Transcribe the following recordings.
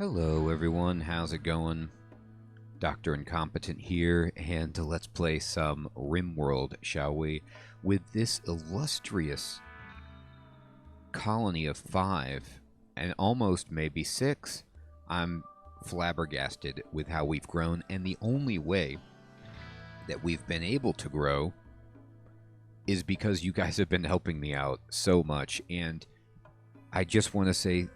Hello everyone, how's it going? Dr. Incompetent here, and let's play some RimWorld, shall we? With this illustrious colony of 5, and almost maybe 6, I'm flabbergasted with how we've grown, and the only way that we've been able to grow is because you guys have been helping me out so much, and I just want to say,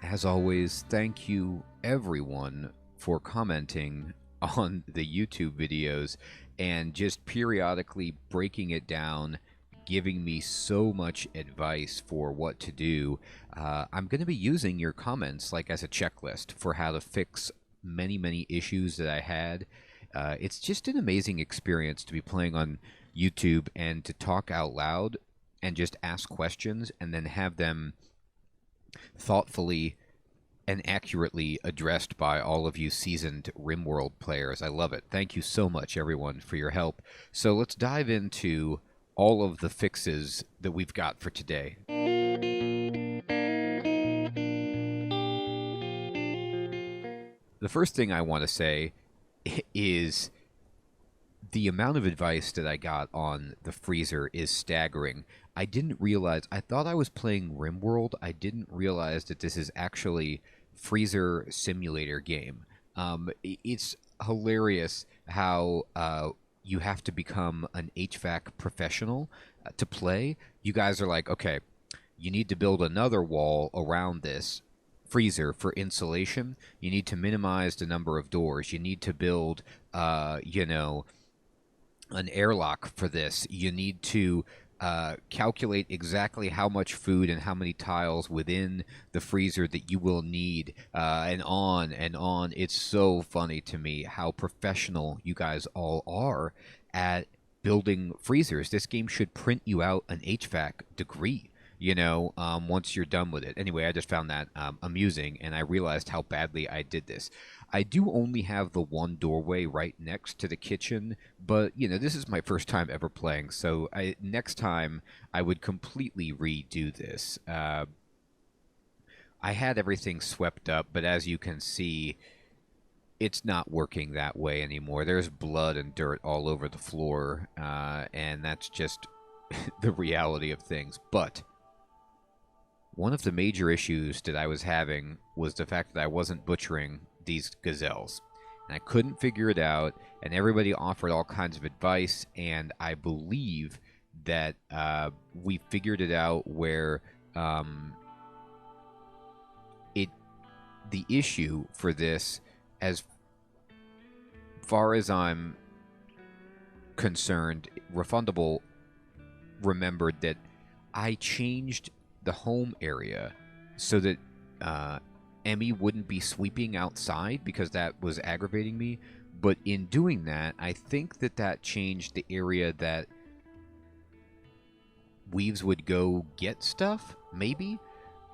as always, thank you everyone for commenting on the YouTube videos and just periodically breaking it down, giving me so much advice for what to do. I'm going to be using your comments like as a checklist for how to fix many issues that I had. It's just an amazing experience to be playing on YouTube and to talk out loud and just ask questions and then have them thoughtfully and accurately addressed by all of you seasoned RimWorld players. I love it. Thank you so much, everyone, for your help. So let's dive into all of the fixes that we've got for today. The first thing I want to say is the amount of advice that I got on the freezer is staggering. I didn't realize, I thought I was playing RimWorld. I didn't realize that this is actually freezer simulator game. It's hilarious how you have to become an HVAC professional to play. You guys are like, okay, you need to build another wall around this freezer for insulation. You need to minimize the number of doors. You need to build, an airlock for this. You need to calculate exactly how much food and how many tiles within the freezer that you will need, and on and on. It's so funny to me how professional you guys all are at building freezers. This game should print you out an HVAC degree, once you're done with it. Anyway, I just found that amusing, and I realized how badly I did this. I do only have the one doorway right next to the kitchen, but, this is my first time ever playing, so next time I would completely redo this. I had everything swept up, but as you can see, it's not working that way anymore. There's blood and dirt all over the floor, and that's just the reality of things. But one of the major issues that I was having was the fact that I wasn't butchering these gazelles. And I couldn't figure it out, and everybody offered all kinds of advice, and I believe that we figured it out where the issue for this, as far as I'm concerned, Refundable remembered that I changed the home area so that Emmy wouldn't be sweeping outside because that was aggravating me. But in doing that, I think that changed the area that Weaves would go get stuff, maybe?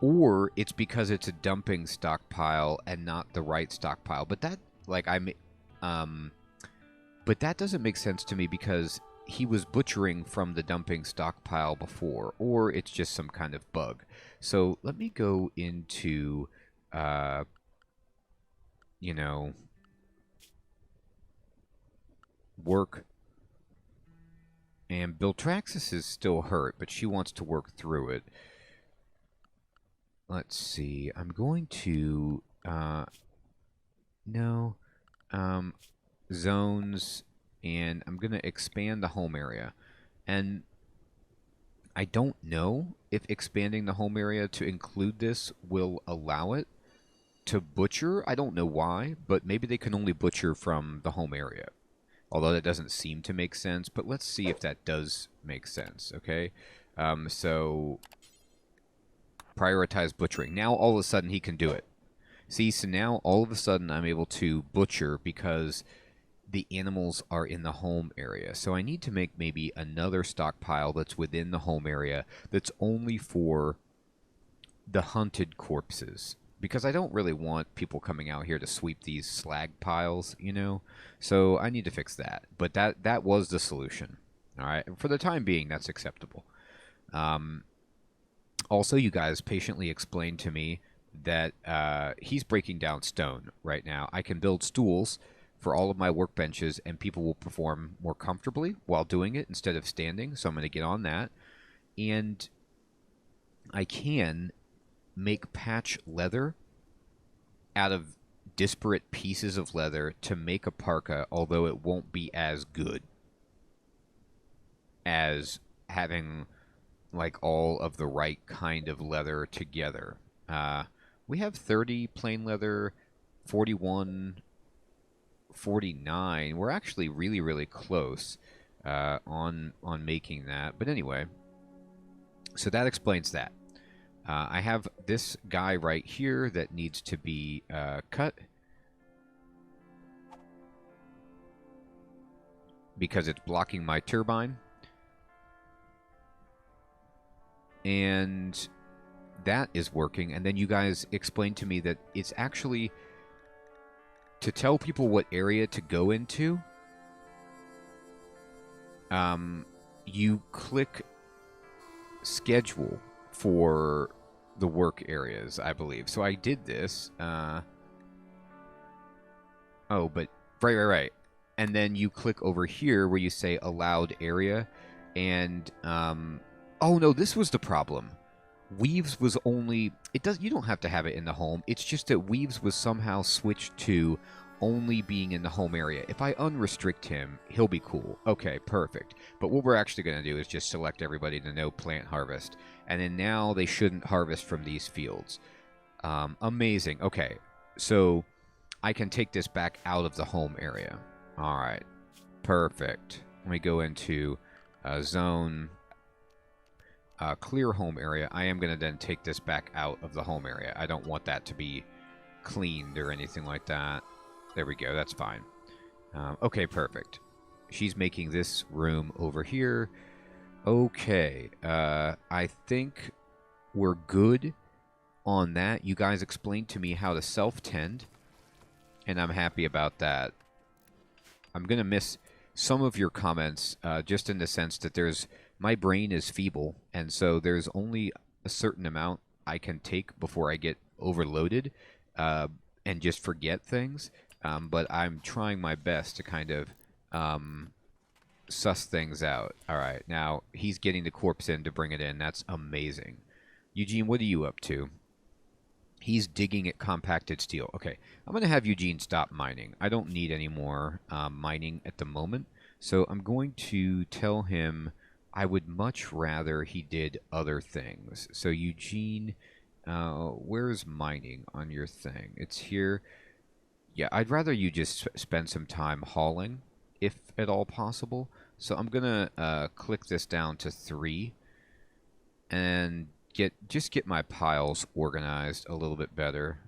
Or it's because it's a dumping stockpile and not the right stockpile. But that, but that doesn't make sense to me because he was butchering from the dumping stockpile before, or it's just some kind of bug. So let me go into, work. And Biltraxis is still hurt, but she wants to work through it. Let's see. I'm going to, zones, and I'm going to expand the home area. And I don't know if expanding the home area to include this will allow it to butcher. I don't know why, but maybe they can only butcher from the home area. Although that doesn't seem to make sense, but let's see if that does make sense, okay? So prioritize butchering. Now all of a sudden he can do it. See, so now all of a sudden I'm able to butcher because the animals are in the home area. So I need to make maybe another stockpile that's within the home area that's only for the hunted corpses. Because I don't really want people coming out here to sweep these slag piles, So I need to fix that. But that was the solution. All right. For the time being, that's acceptable. Also, you guys patiently explained to me that he's breaking down stone right now. I can build stools for all of my workbenches, and people will perform more comfortably while doing it instead of standing. So I'm going to get on that. And I can make patch leather out of disparate pieces of leather to make a parka, although it won't be as good as having like all of the right kind of leather together. We have 30 plain leather, 41, 49. We're actually really, really close on making that. But anyway, so that explains that. I have this guy right here that needs to be cut because it's blocking my turbine. And that is working. And then you guys explained to me that it's actually to tell people what area to go into. You click schedule for the work areas, I believe. So I did this. Oh, but right. And then you click over here where you say allowed area. And oh no, this was the problem. Weaves was only you don't have to have it in the home. It's just that Weaves was somehow switched to only being in the home area. If I unrestrict him, he'll be cool. Okay, perfect. But what we're actually going to do is just select everybody to no plant harvest. And then now they shouldn't harvest from these fields. Amazing. Okay, so I can take this back out of the home area. All right, perfect. Let me go into zone clear home area. I am going to then take this back out of the home area. I don't want that to be cleaned or anything like that. There we go. That's fine. Okay, perfect. She's making this room over here. Okay. I think we're good on that. You guys explained to me how to self-tend, and I'm happy about that. I'm going to miss some of your comments just in the sense that my brain is feeble, and so there's only a certain amount I can take before I get overloaded and just forget things. But I'm trying my best to kind of suss things out. All right, now he's getting the corpse in to bring it in. That's amazing. Eugene, what are you up to? He's digging at compacted steel. Okay, I'm going to have Eugene stop mining. I don't need any more mining at the moment. So I'm going to tell him I would much rather he did other things. So Eugene, where's mining on your thing? It's here. Yeah, I'd rather you just spend some time hauling, if at all possible. So I'm going to click this down to 3 and just get my piles organized a little bit better.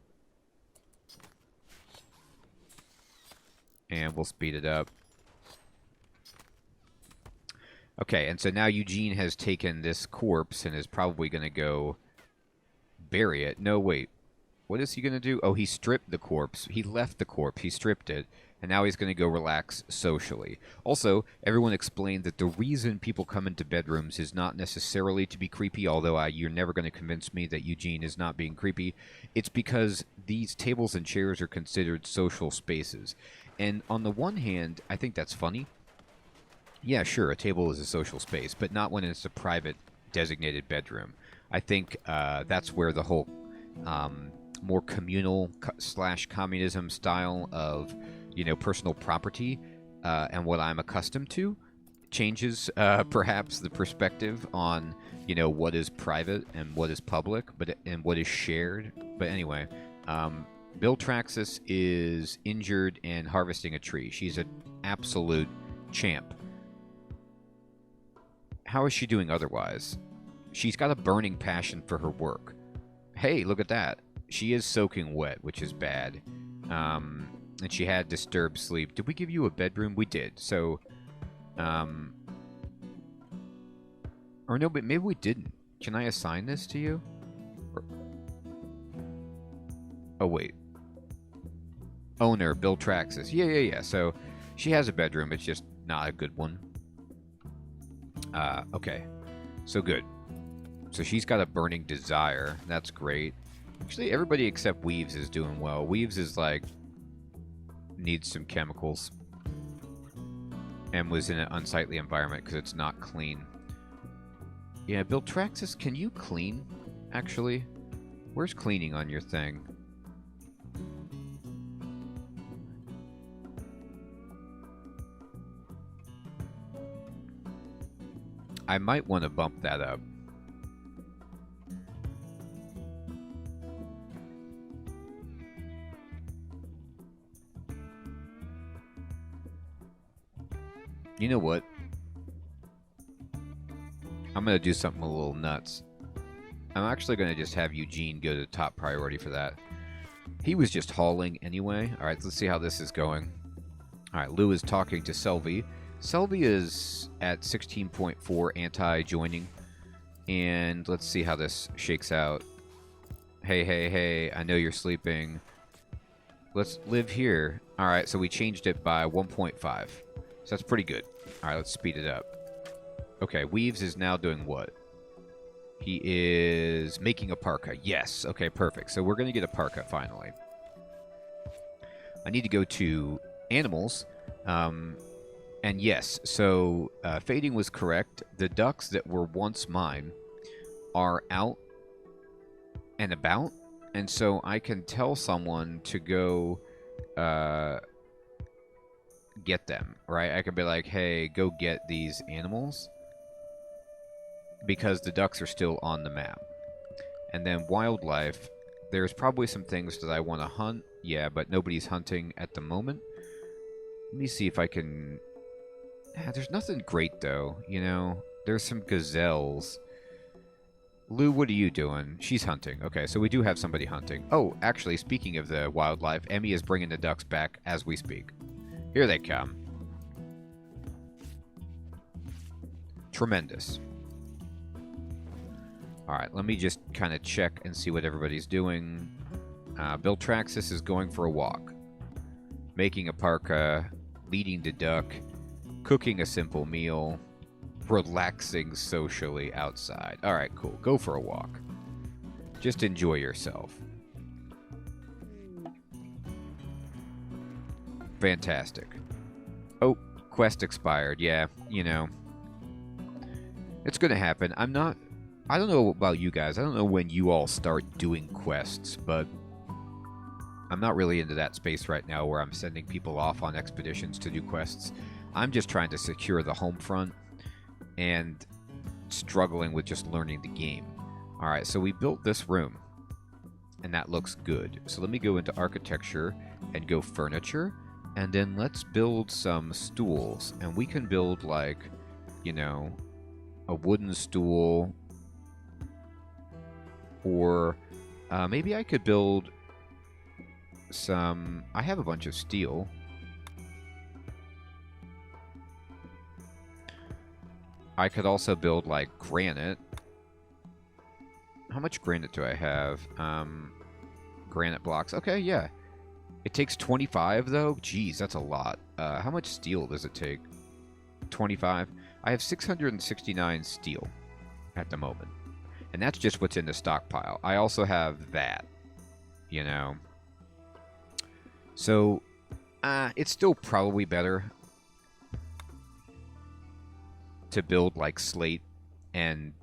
And we'll speed it up. Okay, and so now Eugene has taken this corpse and is probably going to go bury it. No, wait. What is he going to do? Oh, he stripped the corpse. He left the corpse. He stripped it. And now he's going to go relax socially. Also, everyone explained that the reason people come into bedrooms is not necessarily to be creepy, although you're never going to convince me that Eugene is not being creepy. It's because these tables and chairs are considered social spaces. And on the one hand, I think that's funny. Yeah, sure, a table is a social space, but not when it's a private designated bedroom. I think that's where the whole more communal / communism style of, personal property and what I'm accustomed to changes perhaps the perspective on, what is private and what is public, and what is shared. But anyway, Bill Traxxas is injured and harvesting a tree. She's an absolute champ. How is she doing otherwise? She's got a burning passion for her work. Hey, look at that. She is soaking wet, which is bad. And she had disturbed sleep. Did we give you a bedroom? We did. So, or no, but maybe we didn't. Can I assign this to you? Oh, wait. Owner, Bill Traxxas. Yeah. So, she has a bedroom. It's just not a good one. Okay. So, good. So, she's got a burning desire. That's great. Actually, everybody except Weaves is doing well. Weaves is like needs some chemicals and was in an unsightly environment because it's not clean. Yeah, Biltraxis, can you clean? Actually, where's cleaning on your thing? I might want to bump that up. You know what? I'm going to do something a little nuts. I'm actually going to just have Eugene go to top priority for that. He was just hauling anyway. All right, let's see how this is going. All right, Lou is talking to Selby. Selby is at 16.4 anti-joining. And let's see how this shakes out. Hey, hey, hey, I know you're sleeping. Let's live here. All right, so we changed it by 1.5. So that's pretty good. All right, let's speed it up. Okay, Weaves is now doing what? He is making a parka. Yes. Okay, perfect. So we're going to get a parka finally. I need to go to animals. And yes, so Fading was correct. The ducks that were once mine are out and about. And so I can tell someone to go get them, right? I can be like, hey, go get these animals. Because the ducks are still on the map. And then wildlife, there's probably some things that I want to hunt. Yeah, but nobody's hunting at the moment. Let me see if I can... there's nothing great, though, you know? There's some gazelles. Lou, what are you doing? She's hunting. Okay, so we do have somebody hunting. Oh, actually, speaking of the wildlife, Emmy is bringing the ducks back as we speak. Here they come. Tremendous. Alright, let me just kind of check and see what everybody's doing. Biltraxis is going for a walk. Making a parka. Leading the duck. Cooking a simple meal. Relaxing socially outside. Alright, cool. Go for a walk. Just enjoy yourself. Fantastic. Oh, quest expired. Yeah, you know. It's gonna happen. I don't know about you guys. I don't know when you all start doing quests, but I'm not really into that space right now where I'm sending people off on expeditions to do quests. I'm just trying to secure the home front and struggling with just learning the game. All right, so we built this room, and that looks good. So let me go into architecture and go furniture, and then let's build some stools. And we can build, like, you know, a wooden stool. Or maybe I could build some... I have a bunch of steel. I could also build, like, granite. How much granite do I have? Granite blocks. Okay, yeah. It takes 25, though? Jeez, that's a lot. How much steel does it take? 25? I have 669 steel at the moment. And that's just what's in the stockpile. I also have that, you know. So, it's still probably better to build, like, slate. And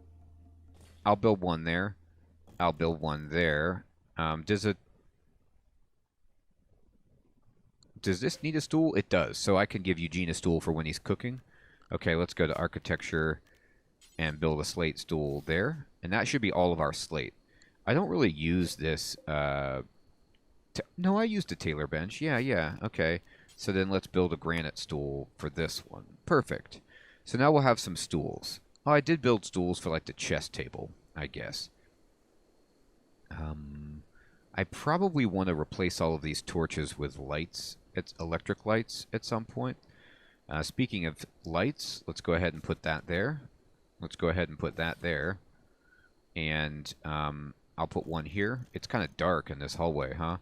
I'll build one there. I'll build one there. Does this need a stool? It does. So I can give Eugene a stool for when he's cooking. Okay, let's go to architecture and build a slate stool there. And that should be all of our slate. I don't really use this. No, I used a tailor bench. Yeah. Okay. So then let's build a granite stool for this one. Perfect. So now we'll have some stools. Oh, I did build stools for, like, the chess table, I guess. I probably want to replace all of these torches with lights. It's electric lights at some point. Speaking of lights, let's go ahead and put that there. Let's go ahead and put that there. And I'll put one here. It's kind of dark in this hallway, huh?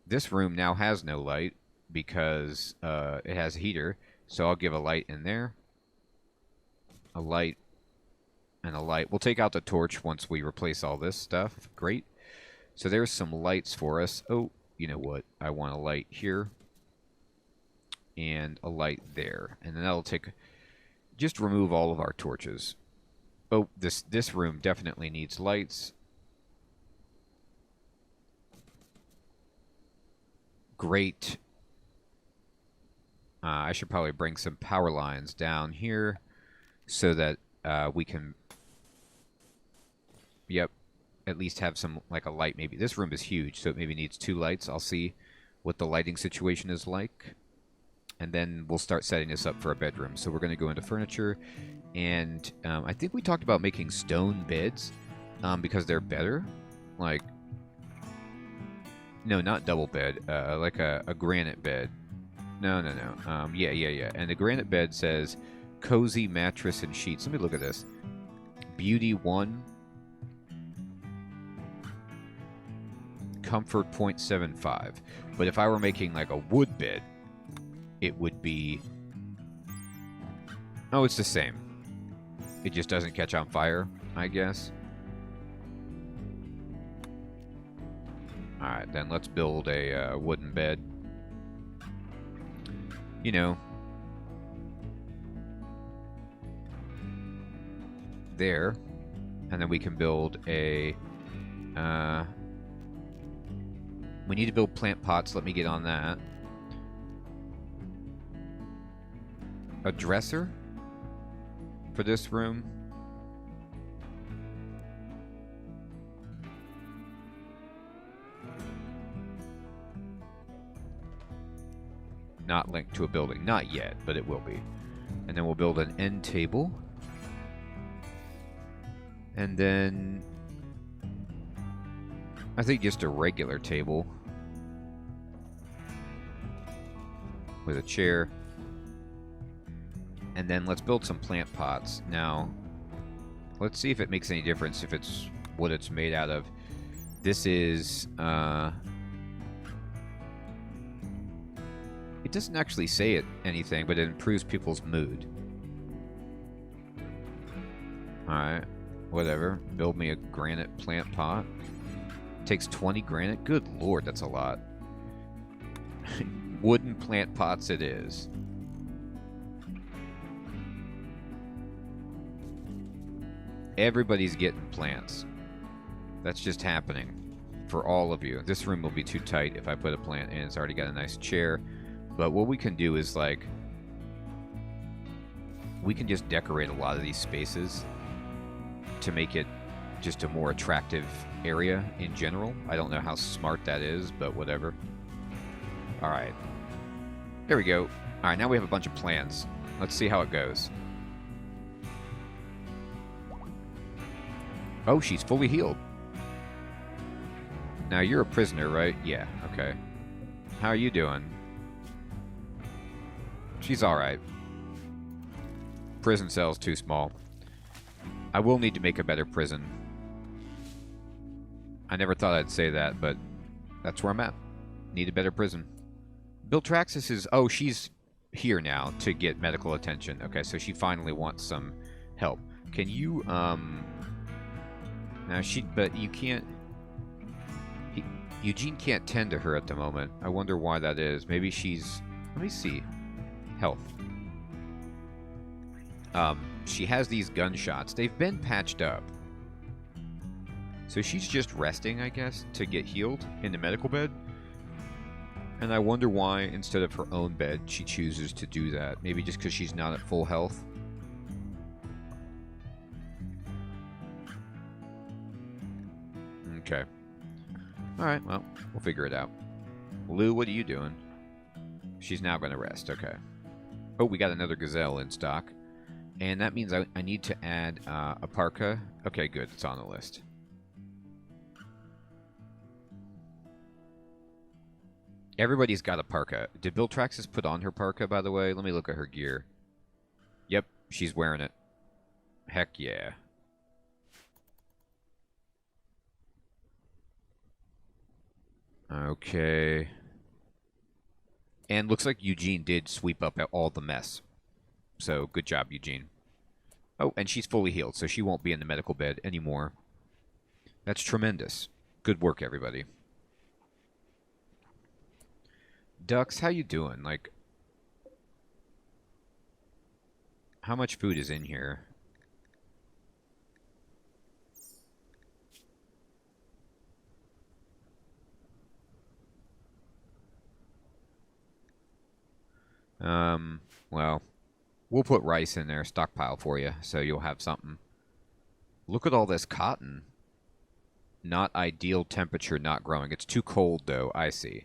This room now has no light because it has a heater. So I'll give a light in there. A light and a light. We'll take out the torch once we replace all this stuff. Great. So there's some lights for us. Oh, you know what? I want a light here and a light there. And then that'll take... Just remove all of our torches. Oh, this room definitely needs lights. Great. I should probably bring some power lines down here so that we can... Yep. At least have some, like a light maybe. This room is huge, so it maybe needs 2 lights. I'll see what the lighting situation is like. And then we'll start setting this up for a bedroom. So we're going to go into furniture. And I think we talked about making stone beds because they're better. Like, no, not double bed. Like a granite bed. No. Yeah. And the granite bed says cozy mattress and sheets. Let me look at this. Beauty 1. Comfort 0.75. But if I were making like a wood bed, it would be... Oh, it's the same. It just doesn't catch on fire, I guess. Alright, then let's build a wooden bed. You know. There. And then we can build a... we need to build plant pots. Let me get on that. A dresser for this room. Not linked to a building. Not yet, but it will be. And then we'll build an end table. And then... I think just a regular table. With a chair. And then let's build some plant pots. Now, let's see if it makes any difference if it's what it's made out of. This is... it doesn't actually say anything, but it improves people's mood. Alright, whatever. Build me a granite plant pot. Takes 20 granite? Good lord, that's a lot. Wooden plant pots it is. Everybody's getting plants. That's just happening for all of you. This room will be too tight if I put a plant in. It's already got a nice chair. But what we can do is, like, we can just decorate a lot of these spaces to make it just a more attractive area in general. I don't know how smart that is, but whatever. Alright. There we go. Alright, now we have a bunch of plants. Let's see how it goes. Oh, she's fully healed. Now, you're a prisoner, right? Yeah, okay. How are you doing? She's alright. Prison cell's too small. I will need to make a better prison. I never thought I'd say that, but that's where I'm at. Need a better prison. Biltraxis is... Oh, she's here now to get medical attention. Okay, so she finally wants some help. Can you, Now, but you can't... Eugene can't tend to her at the moment. I wonder why that is. Maybe she's... Let me see. Health. She has these gunshots. They've been patched up. So she's just resting, I guess, to get healed in the medical bed. And I wonder why, instead of her own bed, she chooses to do that. Maybe just because she's not at full health. Okay. Alright, well, we'll figure it out. Lou, what are you doing? She's now going to rest, okay. Oh, we got another gazelle in stock. And that means I need to add a parka. Okay, good, it's on the list. Everybody's got a parka. Did Biltraxis put on her parka, by the way? Let me look at her gear. Yep, she's wearing it. Heck yeah. Okay. And looks like Eugene did sweep up all the mess. So, good job, Eugene. Oh, and she's fully healed, so she won't be in the medical bed anymore. That's tremendous. Good work, everybody. Ducks, how you doing? Like, how much food is in here? Well, we'll put rice in there, stockpile for you, so you'll have something. Look at all this cotton. Not ideal temperature, not growing. It's too cold, though, I see.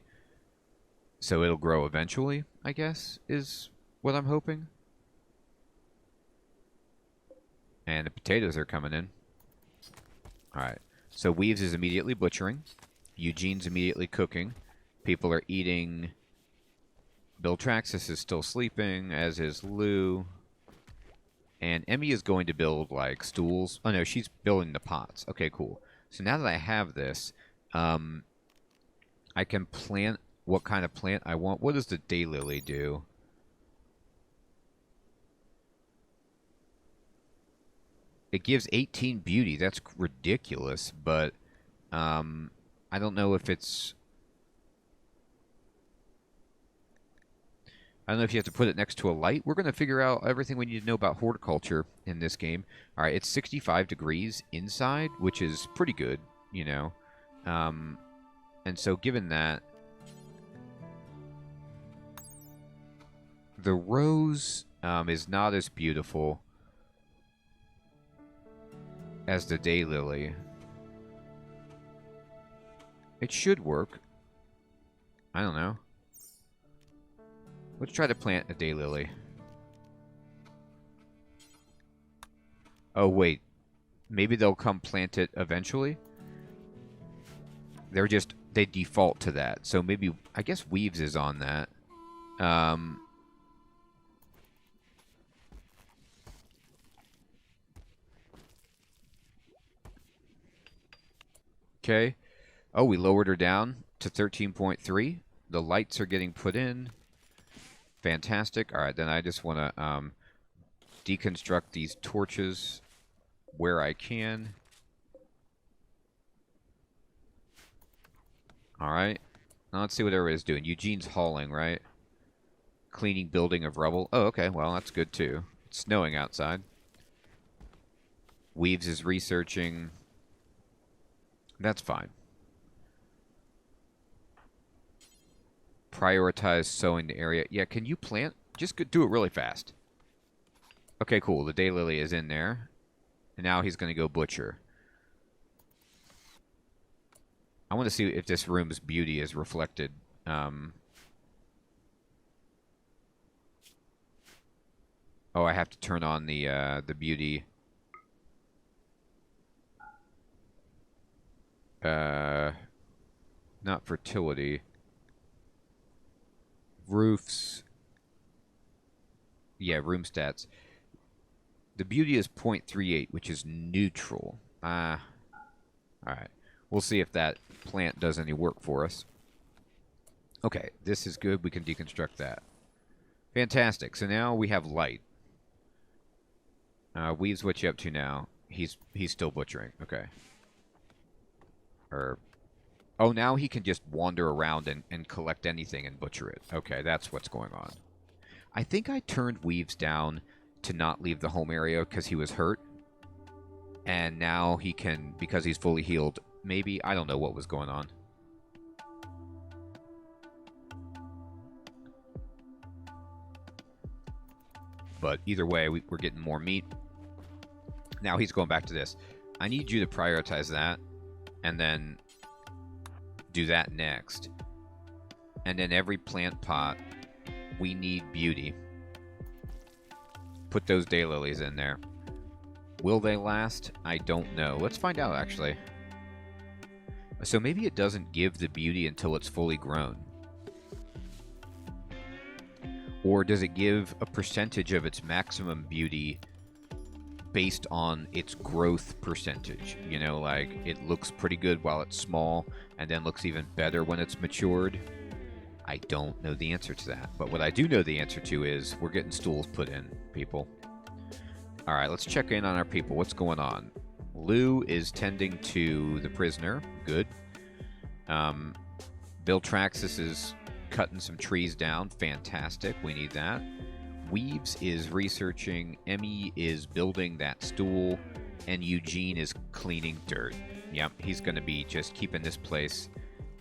So it'll grow eventually, I guess, is what I'm hoping. And the potatoes are coming in. Alright. So Weaves is immediately butchering. Eugene's immediately cooking. People are eating. Biltraxis is still sleeping, as is Lou. And Emmy is going to build, like, stools. Oh, no, she's building the pots. Okay, cool. So now that I have this, I can plant what kind of plant I want. What does the daylily do? It gives 18 beauty. That's ridiculous, but I don't know if it's... I don't know if you have to put it next to a light. We're going to figure out everything we need to know about horticulture in this game. All right, it's 65 degrees inside, which is pretty good, you know. And so given that, the rose is not as beautiful as the daylily. It should work. I don't know. Let's try to plant a daylily. Oh, wait. Maybe they'll come plant it eventually? They default to that. So maybe, I guess Weaves is on that. Okay. Oh, we lowered her down to 13.3. The lights are getting put in. Fantastic. All right, then I just want to deconstruct these torches where I can. All right. Now let's see what everybody's doing. Eugene's hauling, right? Cleaning building of rubble. Oh, okay. Well, that's good, too. It's snowing outside. Weaves is researching. That's fine. Prioritize sowing the area. Yeah, can you plant? Just do it really fast. Okay, cool. The daylily is in there. And now he's going to go butcher. I want to see if this room's beauty is reflected. Oh, I have to turn on the beauty. Not fertility. Roofs. Yeah, room stats. The beauty is 0.38, which is neutral. Alright. We'll see if that plant does any work for us. Okay, this is good. We can deconstruct that. Fantastic. So now we have light. Weaves, what you up to now? He's still butchering. Okay. Oh, now he can just wander around and collect anything and butcher it. Okay, that's what's going on. I think I turned Weaves down to not leave the home area because he was hurt. And now he can, because he's fully healed, maybe, I don't know what was going on. But either way, we're getting more meat. Now he's going back to this. I need you to prioritize that. And then do that next. And then every plant pot, we need beauty. Put those daylilies in there. Will they last? I don't know. Let's find out, actually. So maybe it doesn't give the beauty until it's fully grown. Or does it give a percentage of its maximum beauty based on its growth percentage? You know, like, it looks pretty good while it's small, and then looks even better when it's matured. I don't know the answer to that. But what I do know the answer to is we're getting stools put in, people. All right, let's check in on our people. What's going on? Lou is tending to the prisoner. Good. Bill Traxxas is cutting some trees down. Fantastic. We need that. Weaves is researching. Emmy is building that stool. And Eugene is cleaning dirt. Yep, he's going to be just keeping this place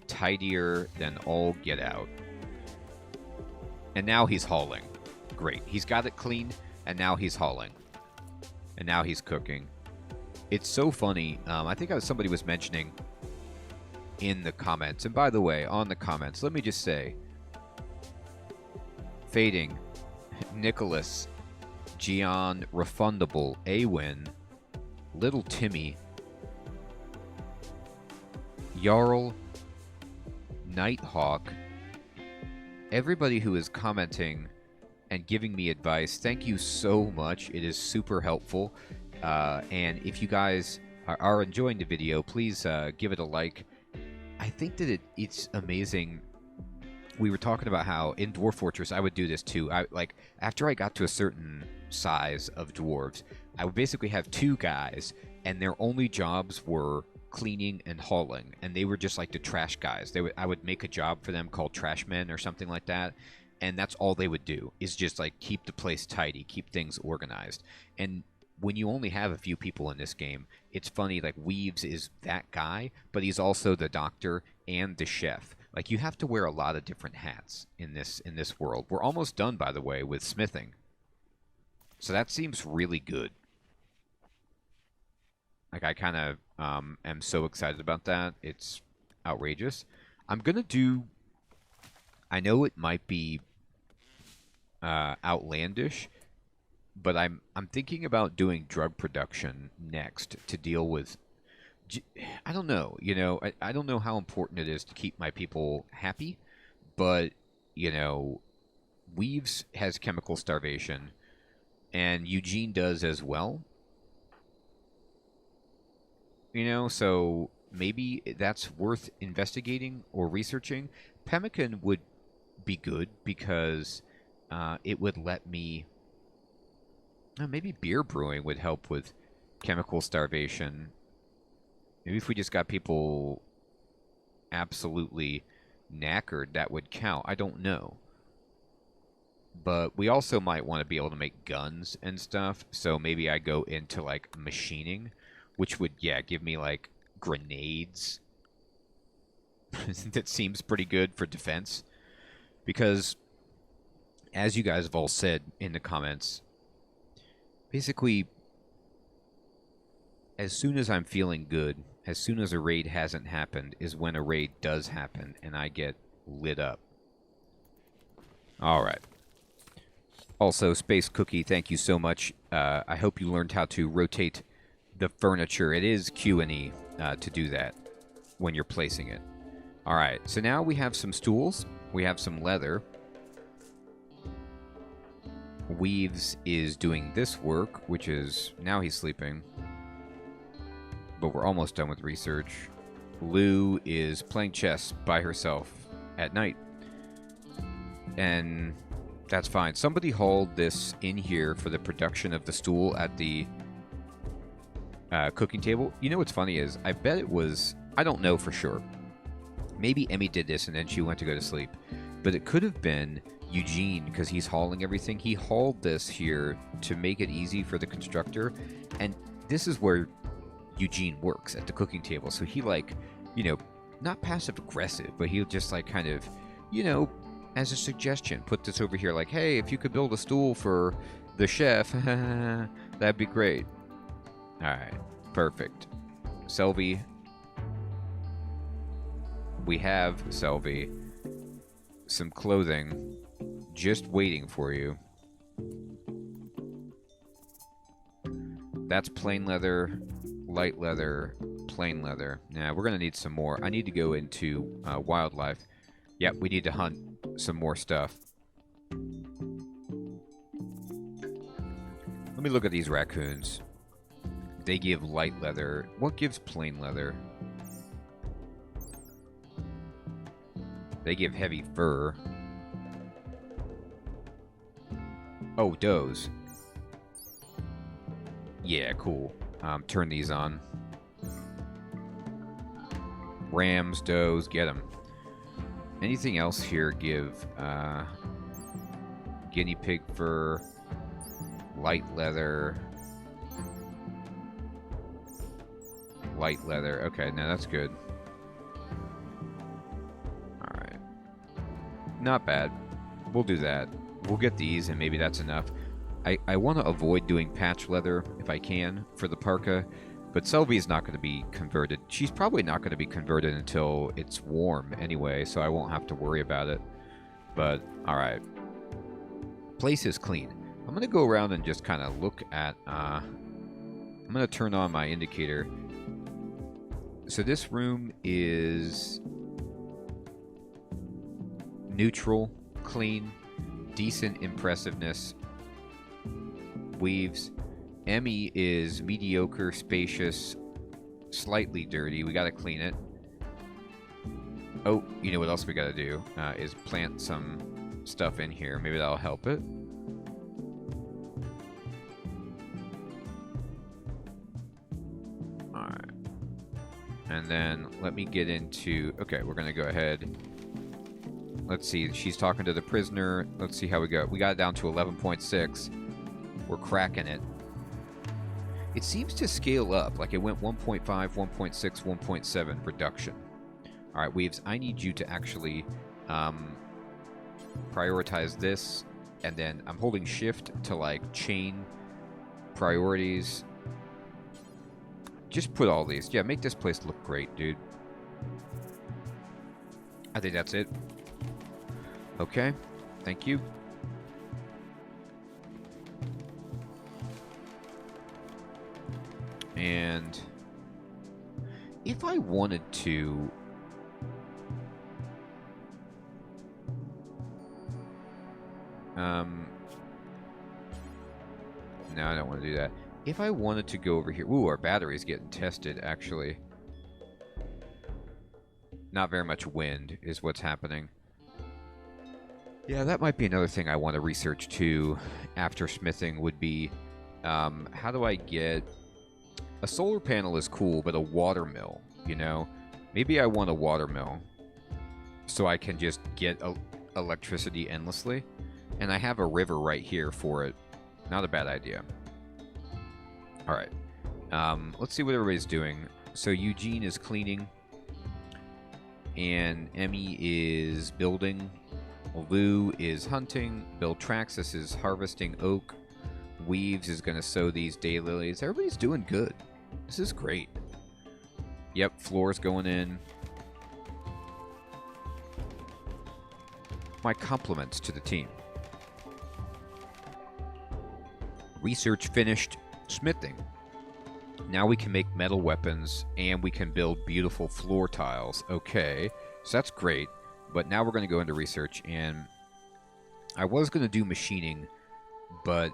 tidier than all get out. And now he's hauling. Great. He's got it clean, and now he's hauling. And now he's cooking. It's so funny. I think somebody was mentioning in the comments. And by the way, on the comments, let me just say, Fading, Nicholas, Gian, Refundable, Awin, Little Timmy, Jarl, Nighthawk, everybody who is commenting and giving me advice, thank you so much. It is super helpful. And if you guys are enjoying the video, please give it a like. I think that it's amazing. We were talking about how in Dwarf Fortress, I would do this too. After I got to a certain size of dwarves, I would basically have 2 guys, and their only jobs were cleaning and hauling, and they were just like the trash guys. I would make a job for them called trash men or something like that, and that's all they would do, is just like keep the place tidy, keep things organized. And when you only have a few people in this game, it's funny, like Weaves is that guy, but he's also the doctor and the chef. Like, you have to wear a lot of different hats in this world. We're almost done, by the way, with smithing. So that seems really good. Like, I kind of am so excited about that. It's outrageous. I'm going to do... I know it might be outlandish, but I'm thinking about doing drug production next to deal with... I don't know. You know, I don't know how important it is to keep my people happy, but, you know, Weaves has chemical starvation, and Eugene does as well. You know, so maybe that's worth investigating or researching. Pemmican would be good because it would let me... maybe beer brewing would help with chemical starvation. Maybe if we just got people absolutely knackered, that would count. I don't know. But we also might want to be able to make guns and stuff. So maybe I go into, like, machining, which would, yeah, give me, like, grenades. That seems pretty good for defense. Because, as you guys have all said in the comments, basically, as soon as I'm feeling good, as soon as a raid hasn't happened, is when a raid does happen, and I get lit up. Alright. Also, Space Cookie, thank you so much. I hope you learned how to rotate the furniture. It is Q&E to do that when you're placing it. Alright, so now we have some stools. We have some leather. Weaves is doing this work, which is... now he's sleeping. But we're almost done with research. Lou is playing chess by herself at night. And that's fine. Somebody hauled this in here for the production of the stool at the cooking table. You know what's funny is, I bet it was... I don't know for sure. Maybe Emmy did this and then she went to go to sleep. But it could have been Eugene, because he's hauling everything. He hauled this here to make it easy for the constructor. And this is where Eugene works, at the cooking table. So he, like, you know, not passive aggressive, but he'll just, like, kind of, you know, as a suggestion, put this over here, like, hey, if you could build a stool for the chef, that'd be great. Alright, perfect. Selby. We have, Selby, some clothing just waiting for you. That's plain leather, light leather, plain leather. Now, we're going to need some more. I need to go into wildlife. Yep, we need to hunt some more stuff. Let me look at these raccoons. They give light leather. What gives plain leather? They give heavy fur. Oh, does. Yeah, cool. Turn these on. Rams, does, get them. Anything else here give guinea pig fur, light leather. Light leather. Okay, now that's good. Alright. Not bad. We'll do that. We'll get these, and maybe that's enough. I want to avoid doing patch leather, if I can, for the parka. But Selby's not going to be converted. She's probably not going to be converted until it's warm anyway, so I won't have to worry about it. But, alright. Place is clean. I'm going to go around and just kind of look at... I'm going to turn on my indicator. So this room is neutral, clean, decent impressiveness, weaves. Emmy is mediocre, spacious, slightly dirty. We got to clean it. Oh, you know what else we got to do is plant some stuff in here. Maybe that'll help it. And then let me get into... Okay, we're going to go ahead. Let's see. She's talking to the prisoner. Let's see how we go. We got it down to 11.6. We're cracking it. It seems to scale up. Like it went 1.5, 1.6, 1.7 reduction. All right, Weaves, I need you to actually prioritize this. And then I'm holding shift to like chain priorities. Just put all these. Yeah, make this place look great, dude. I think that's it. Okay. Thank you. And if I wanted to... No, I don't want to do that. If I wanted to go over here... Ooh, our battery's getting tested, actually. Not very much wind is what's happening. Yeah, that might be another thing I want to research, too, after smithing, would be... how do I get... A solar panel is cool, but a water mill, you know? Maybe I want a water mill, so I can just get electricity endlessly. And I have a river right here for it. Not a bad idea. Alright. Let's see what everybody's doing. So Eugene is cleaning. And Emmy is building. Lou is hunting. Beltraxis is harvesting oak. Weaves is going to sow these daylilies. Everybody's doing good. This is great. Yep, floor's going in. My compliments to the team. Research finished. Smithing. Now we can make metal weapons, and we can build beautiful floor tiles. Okay, so that's great. But now we're going to go into research, and I was going to do machining, but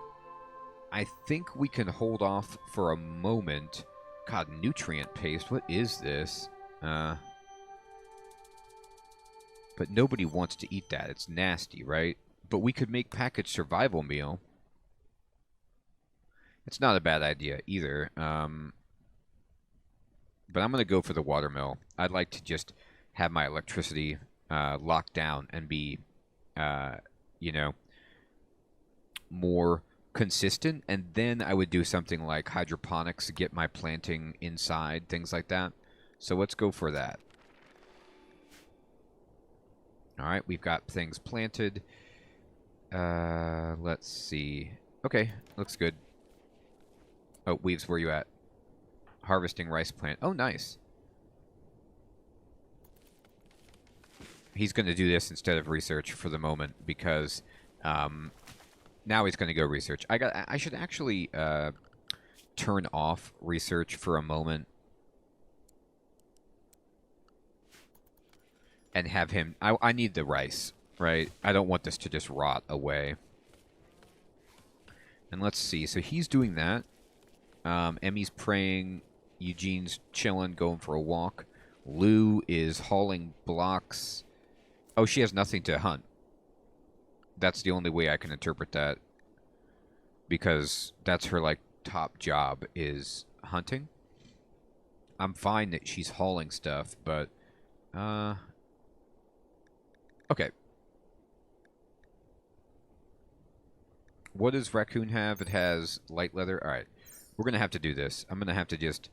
I think we can hold off for a moment. God, nutrient paste, what is this? But nobody wants to eat that. It's nasty, right? But we could make packaged survival meal. It's not a bad idea either. But I'm going to go for the watermill. I'd like to just have my electricity locked down and be, you know, more consistent. And then I would do something like hydroponics to get my planting inside, things like that. So let's go for that. All right, we've got things planted. Let's see. Okay, looks good. Oh, Weaves, where you at? Harvesting rice plant. Oh, nice. He's going to do this instead of research for the moment because now he's going to go research. I should actually turn off research for a moment and have him... I need the rice, right? I don't want this to just rot away. And let's see. So he's doing that. Emmy's praying. Eugene's chilling, going for a walk. Lou is hauling blocks. Oh, she has nothing to hunt. That's the only way I can interpret that. Because that's her, like, top job is hunting. I'm fine that she's hauling stuff, but Okay. What does raccoon have? It has light leather. All right. We're going to have to do this. I'm going to have to just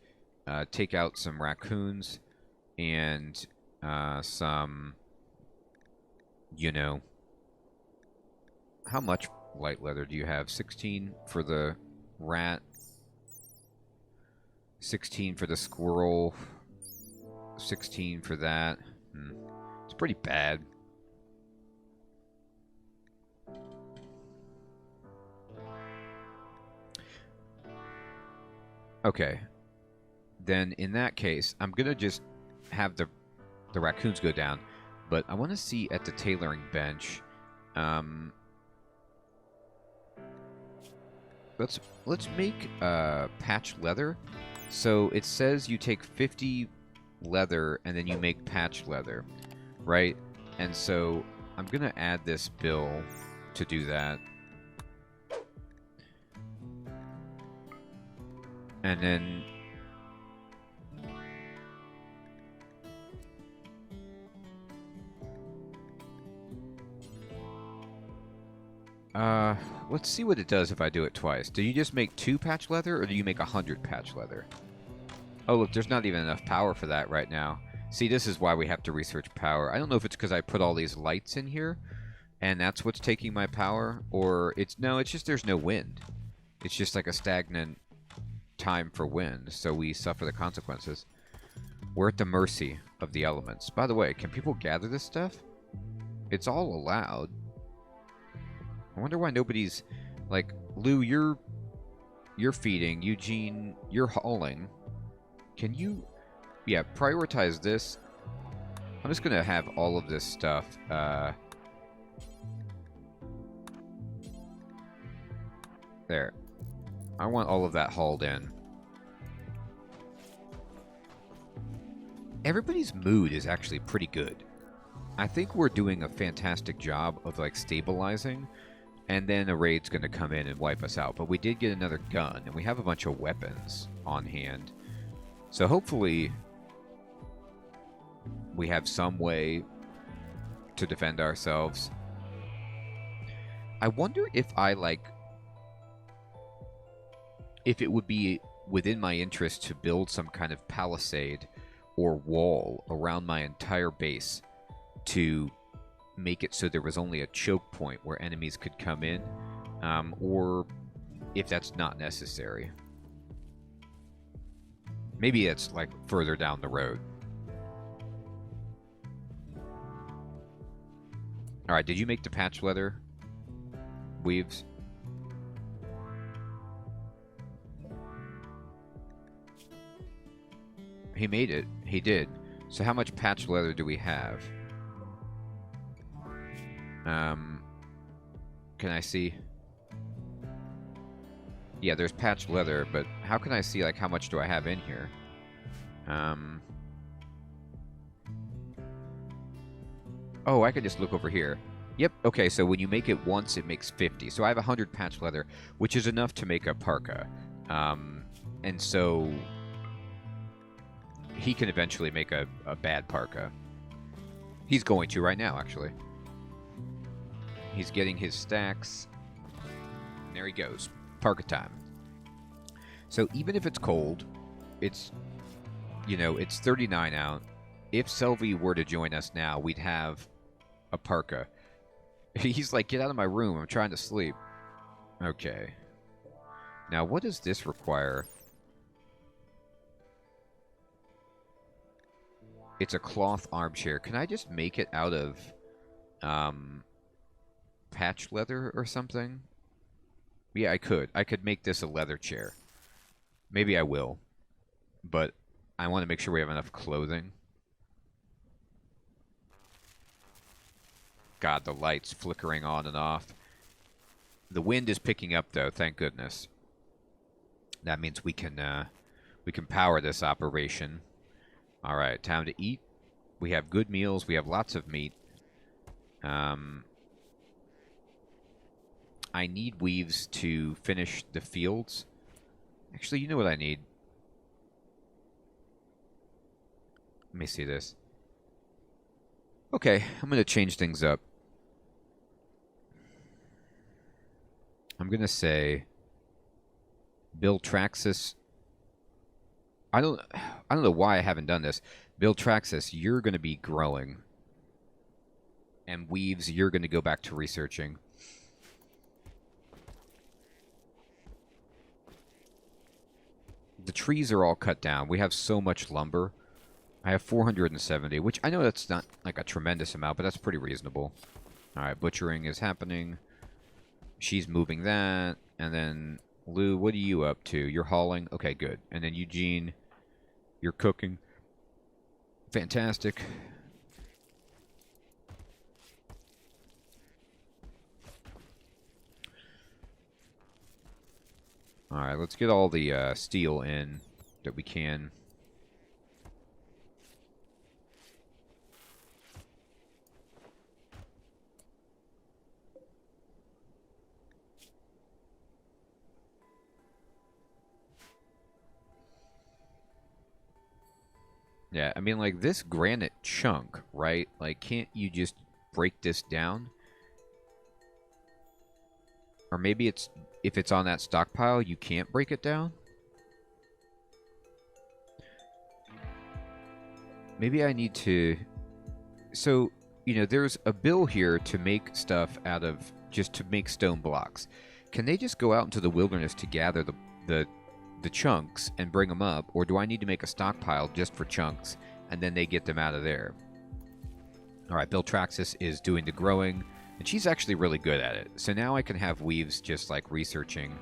take out some raccoons and some, you know, how much light leather do you have? 16 for the rat, 16 for the squirrel, 16 for that. It's pretty bad. Okay. Then in that case, I'm going to just have the raccoons go down. But I want to see at the tailoring bench. Let's make patch leather. So it says you take 50 leather and then you make patch leather, right? And so I'm gonna add this bill to do that. And then let's see what it does if I do it twice. Do you just make 2 patch leather, or do you make 100 patch leather? Oh, look, there's not even enough power for that right now. See, this is why we have to research power. I don't know if it's because I put all these lights in here, and that's what's taking my power, or it's just there's no wind. It's just like a stagnant time for wind, so we suffer the consequences. We're at the mercy of the elements. By the way, can people gather this stuff? It's all allowed. I wonder why nobody's like, Lou, you're feeding, Eugene, you're hauling. Can you, yeah, prioritize this? I'm just gonna have all of this stuff. There. I want all of that hauled in. Everybody's mood is actually pretty good. I think we're doing a fantastic job of like stabilizing. And then a raid's going to come in and wipe us out. But we did get another gun, and we have a bunch of weapons on hand. So hopefully we have some way to defend ourselves. I wonder if if it would be within my interest to build some kind of palisade or wall around my entire base to make it so there was only a choke point where enemies could come in, or if that's not necessary. Maybe it's like further down the road. Alright, did you make the patch leather weaves? He made it. He did. So how much patch leather do we have? Can I see? Yeah, there's patch leather, but how can I see, like, how much do I have in here? Oh, I can just look over here. Yep, okay, so when you make it once, it makes 50. So I have 100 patch leather, which is enough to make a parka. And so he can eventually make a bad parka. He's going to right now, actually. He's getting his stacks. And there he goes. Parka time. So even if it's cold, it's, you know, it's 39 out. If Selvi were to join us now, we'd have a parka. He's like, get out of my room. I'm trying to sleep. Okay. Now, what does this require? It's a cloth armchair. Can I just make it out of patch leather or something? Yeah, I could. I could make this a leather chair. Maybe I will. But I want to make sure we have enough clothing. God, the lights flickering on and off. The wind is picking up, though, thank goodness. That means we can power this operation. All right, time to eat. We have good meals. We have lots of meat. I need weaves to finish the fields. Actually, you know what I need? Let me see this. Okay, I'm going to change things up. I'm going to say build Traxxas. I don't know why I haven't done this. Build Traxxas, you're going to be growing. And Weaves, you're going to go back to researching. The trees are all cut down. We have so much lumber. I have 470, which I know that's not like a tremendous amount, but that's pretty reasonable. All right, butchering is happening. She's moving that. And then, Lou, what are you up to? You're hauling? Okay, good. And then Eugene, you're cooking. Fantastic. All right, let's get all the steel in that we can. Yeah, I mean, like, this granite chunk, right? Like, can't you just break this down? Or maybe it's, if it's on that stockpile, you can't break it down? Maybe I need to... So, you know, there's a bill here to make stuff out of, just to make stone blocks. Can they just go out into the wilderness to gather the chunks and bring them up, or do I need to make a stockpile just for chunks and then they get them out of there? All right, Bill Traxxas is doing the growing, and she's actually really good at it. So now I can have Weaves just like researching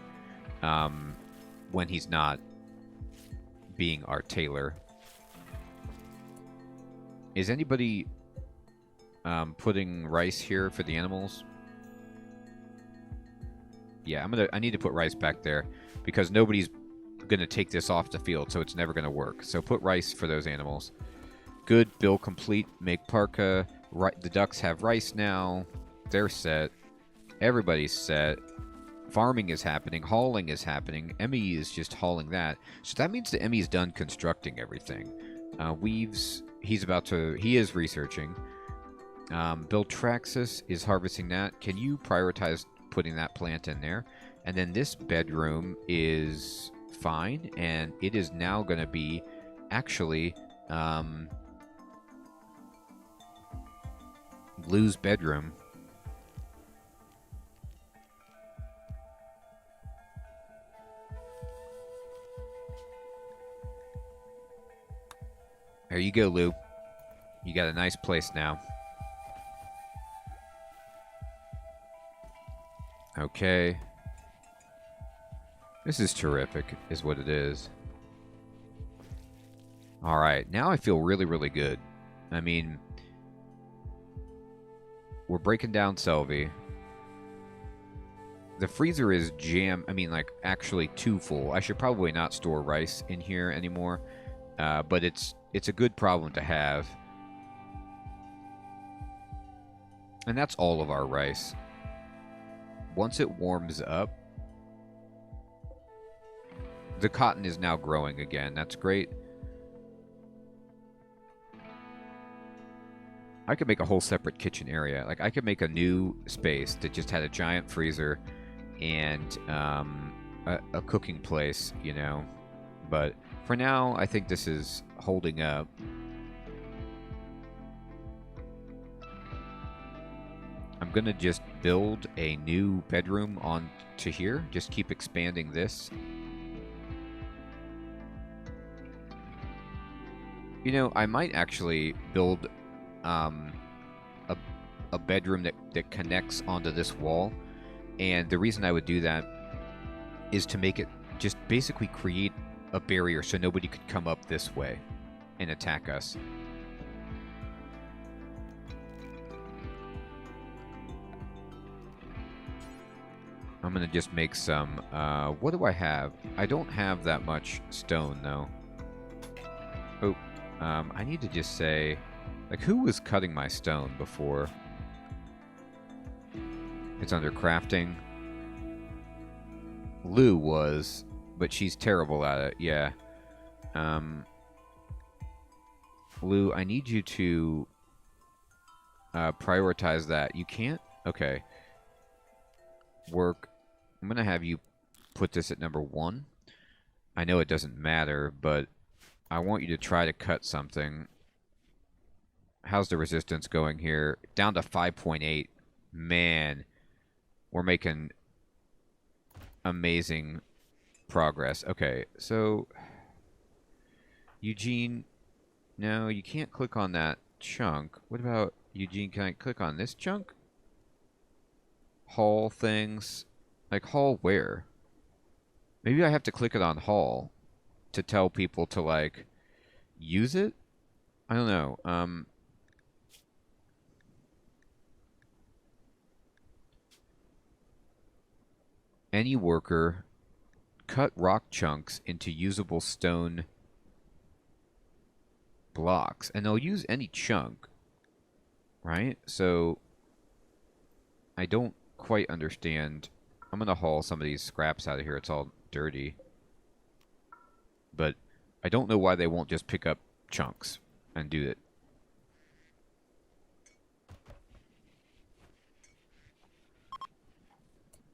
when he's not being our tailor. Is anybody putting rice here for the animals? Yeah, I need to put rice back there because nobody's going to take this off the field, so it's never going to work. So put rice for those animals. Good, bill complete. Make parka. The ducks have rice now. They're set. Everybody's set. Farming is happening. Hauling is happening. Emmy is just hauling that. So that means that Emmy's done constructing everything. Weaves, he is researching. Bill Traxxas is harvesting that. Can you prioritize putting that plant in there? And then this bedroom is fine, and it is now going to be actually Lou's bedroom. There you go, Lou. You got a nice place now. Okay. This is terrific, is what it is. Alright, now I feel really, really good. I mean, we're breaking down Selby. The freezer is like, actually too full. I should probably not store rice in here anymore. But it's a good problem to have. And that's all of our rice. Once it warms up, the cotton is now growing again. That's great. I could make a whole separate kitchen area. Like, I could make a new space that just had a giant freezer and a cooking place, you know. But for now, I think this is holding up. I'm going to just build a new bedroom onto here. Just keep expanding this. You know, I might actually build a bedroom that connects onto this wall. And the reason I would do that is to make it just basically create a barrier so nobody could come up this way and attack us. I'm going to just make some... what do I have? I don't have that much stone, though. Oh, I need to just say... Like, who was cutting my stone before? It's under crafting. Lou was, but she's terrible at it, yeah. Lou, I need you to prioritize that. You can't? Okay. Work. I'm going to have you put this at number 1. I know it doesn't matter, but I want you to try to cut something. How's the resistance going here? Down to 5.8. Man, we're making amazing progress. Okay, so Eugene, no, you can't click on that chunk. What about Eugene? Can I click on this chunk? Haul things. Like haul where? Maybe I have to click it on haul to tell people to like use it? I don't know. Any worker cut rock chunks into usable stone blocks, and they'll use any chunk, right? So I don't quite understand. I'm gonna haul some of these scraps out of here. It's all dirty, but I don't know why they won't just pick up chunks and do it.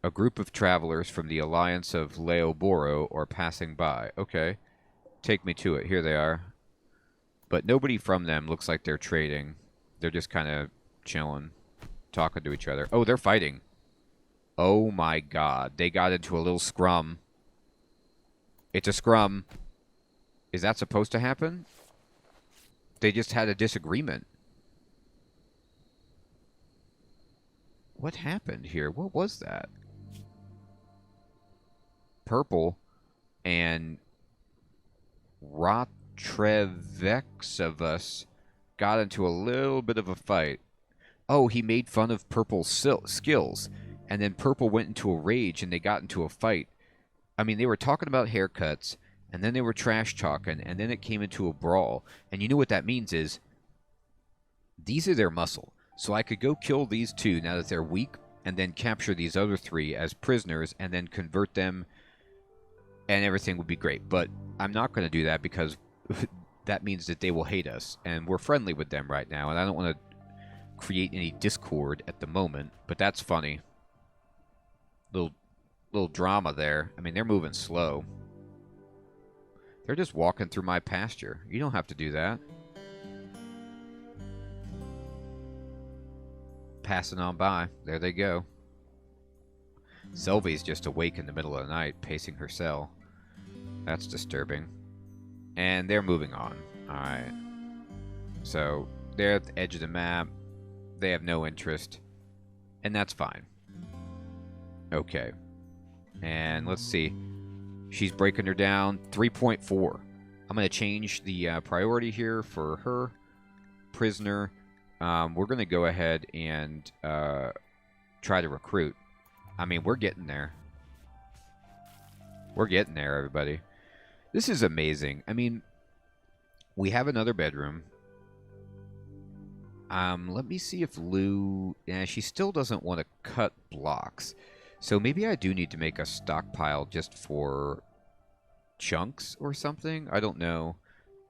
A group of travelers from the Alliance of Leoboro are passing by. Okay. Take me to it. Here they are. But nobody from them looks like they're trading. They're just kind of chilling, talking to each other. Oh, they're fighting. Oh my god. They got into a little scrum. It's a scrum. Is that supposed to happen? They just had a disagreement. What happened here? What was that? Purple and Rotrevexavus got into a little bit of a fight. Oh, he made fun of Purple's skills, and then Purple went into a rage and they got into a fight. I mean, they were talking about haircuts, and then they were trash talking, and then it came into a brawl. And you know what that means is these are their muscle. So I could go kill these two now that they're weak, and then capture these other 3 as prisoners, and then convert them, and everything would be great. But I'm not going to do that because that means that they will hate us, and we're friendly with them right now, and I don't want to create any discord at the moment, but that's funny. Little drama there. I mean, they're moving slow. They're just walking through my pasture. You don't have to do that. Passing on by. There they go. Sylvie's just awake in the middle of the night, pacing her cell. That's disturbing. And they're moving on. Alright. So, they're at the edge of the map. They have no interest. And that's fine. Okay. And let's see. She's breaking her down. 3.4. I'm going to change the priority here for her. Prisoner. We're going to go ahead and try to recruit. I mean, we're getting there. We're getting there, everybody. This is amazing. I mean, we have another bedroom. Let me see if Lou... Yeah, she still doesn't want to cut blocks. So maybe I do need to make a stockpile just for chunks or something. I don't know.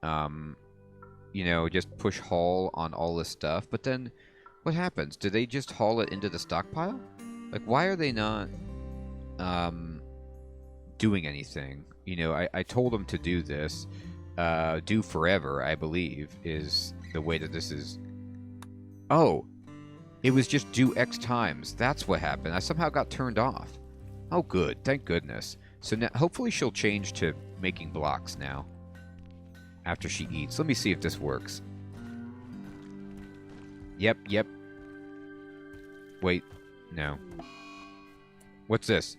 You know, just push haul on all this stuff. But then, what happens? Do they just haul it into the stockpile? Like, why are they not doing anything? You know, I told them to do this. Do forever, I believe, is the way that this is. Oh, it was just do X times. That's what happened. I somehow got turned off. Oh, good. Thank goodness. So now, hopefully she'll change to making blocks now. After she eats. Let me see if this works. Yep. Wait. No. What's this?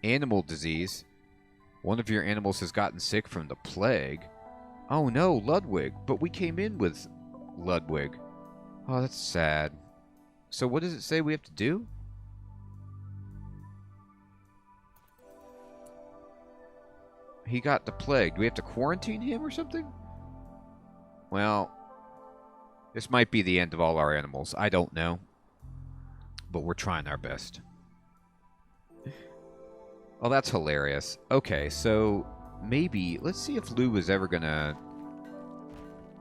Animal disease. One of your animals has gotten sick from the plague. Oh no, Ludwig. But we came in with Ludwig. Oh, that's sad. So what does it say we have to do? He got the plague. Do we have to quarantine him or something? Well, this might be the end of all our animals. I don't know. But we're trying our best. Oh, that's hilarious. Okay, so maybe... Let's see if Lou is ever going to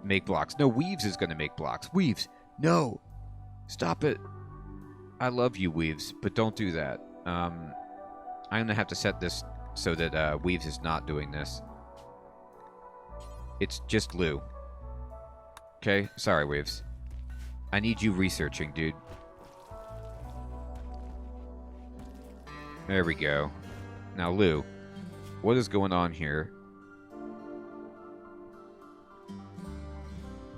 make blocks. No, Weaves is going to make blocks. Weaves! No! Stop it. I love you, Weaves, but don't do that. I'm going to have to set this so that Weaves is not doing this. It's just Lou. Okay? Sorry, Weaves. I need you researching, dude. There we go. Now, Lou, what is going on here?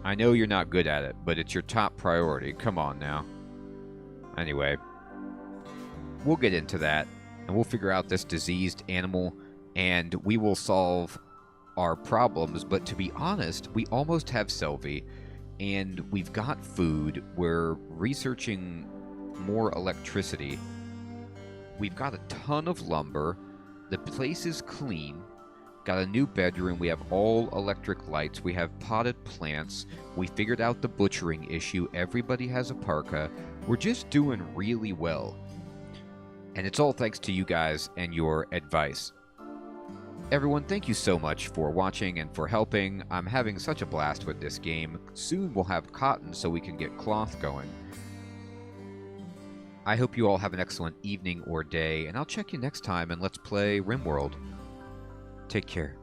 I know you're not good at it, but it's your top priority. Come on now. Anyway, we'll get into that, and we'll figure out this diseased animal, and we will solve our problems. But to be honest, we almost have Selvi, and we've got food. We're researching more electricity. We've got a ton of lumber. The place is clean. Got a new bedroom. We have all electric lights. We have potted plants. We figured out the butchering issue. Everybody has a parka. We're just doing really well. And it's all thanks to you guys and your advice. Everyone, thank you so much for watching and for helping. I'm having such a blast with this game. Soon we'll have cotton so we can get cloth going. I hope you all have an excellent evening or day, and I'll check you next time and let's play RimWorld. Take care.